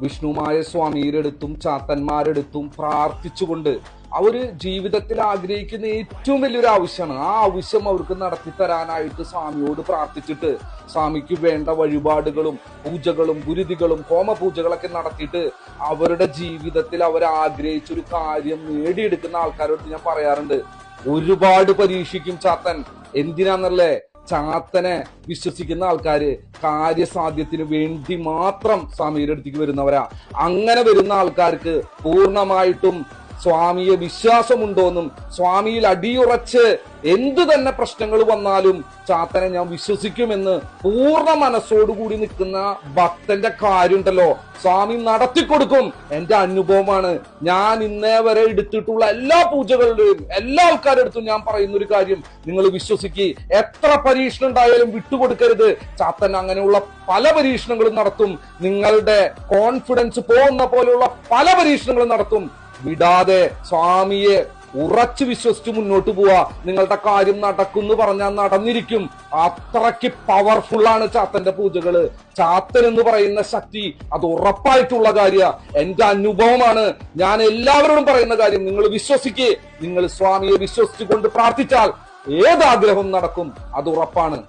വിഷ്ണുമായ സ്വാമിയുടെ ചാത്തന്മാരെടുത്തും പ്രാർത്ഥിച്ചുകൊണ്ട് അവര് ജീവിതത്തിൽ ആഗ്രഹിക്കുന്ന ഏറ്റവും വലിയൊരു ആവശ്യമാണ്. ആ ആവശ്യം അവർക്ക് നടത്തി തരാനായിട്ട് സ്വാമിയോട് പ്രാർത്ഥിച്ചിട്ട് സ്വാമിക്ക് വേണ്ട വഴിപാടുകളും പൂജകളും ഗുരുതികളും ഹോമപൂജകളൊക്കെ നടത്തിയിട്ട് അവരുടെ ജീവിതത്തിൽ അവർ ആഗ്രഹിച്ചൊരു കാര്യം നേടിയെടുക്കുന്ന ആൾക്കാരോട് ഞാൻ പറയാറുണ്ട്, ഒരുപാട് പരീക്ഷിക്കും ചാത്തൻ. എന്തിനാന്നല്ലേ? ചാത്തനെ വിശ്വസിക്കുന്ന ആൾക്കാര് കാര്യസാധ്യത്തിന് വേണ്ടി മാത്രം സ്വാമിയുടെ അടുത്തേക്ക് വരുന്നവരാ. അങ്ങനെ വരുന്ന ആൾക്കാർക്ക് പൂർണ്ണമായിട്ടും സ്വാമിയെ വിശ്വാസമുണ്ടോന്നും സ്വാമിയിൽ അടിയുറച്ച് എന്തു തന്നെ പ്രശ്നങ്ങൾ വന്നാലും ചാത്തനെ ഞാൻ വിശ്വസിക്കുമെന്ന് പൂർണ്ണ മനസ്സോടുകൂടി നിൽക്കുന്ന ഭക്തന്റെ കാര്യമുണ്ടല്ലോ, സ്വാമി നടത്തിക്കൊടുക്കും. എന്റെ അനുഭവമാണ്. ഞാൻ ഇന്നേ വരെ എടുത്തിട്ടുള്ള എല്ലാ പൂജകളുടെയും എല്ലാ ആൾക്കാരുടെ അടുത്തും ഞാൻ പറയുന്ന ഒരു കാര്യം, നിങ്ങൾ വിശ്വസിക്കുക. എത്ര പരീക്ഷണം ഉണ്ടായാലും വിട്ടുകൊടുക്കരുത്. ചാത്തൻ അങ്ങനെയുള്ള പല പരീക്ഷണങ്ങളും നടത്തും. നിങ്ങളുടെ കോൺഫിഡൻസ് പോകുന്ന പോലെയുള്ള പല പരീക്ഷണങ്ങളും നടത്തും. വിടാതെ സ്വാമിയെ ഉറച്ചു വിശ്വസിച്ച് മുന്നോട്ട് പോവാ. നിങ്ങളുടെ കാര്യം നടക്കുന്നു പറഞ്ഞാൽ നടന്നിരിക്കും. അത്രയ്ക്ക് പവർഫുള്ളാണ് ചാത്തന്റെ പൂജകള്. ചാത്തൻ എന്ന് പറയുന്ന ശക്തി അത് ഉറപ്പായിട്ടുള്ള കാര്യ. എന്റെ അനുഭവമാണ്. ഞാൻ എല്ലാവരോടും പറയുന്ന കാര്യം, നിങ്ങൾ വിശ്വസിക്കേ. നിങ്ങൾ സ്വാമിയെ വിശ്വസിച്ചുകൊണ്ട് പ്രാർത്ഥിച്ചാൽ ഏതാഗ്രഹം നടക്കും, അത് ഉറപ്പാണ്.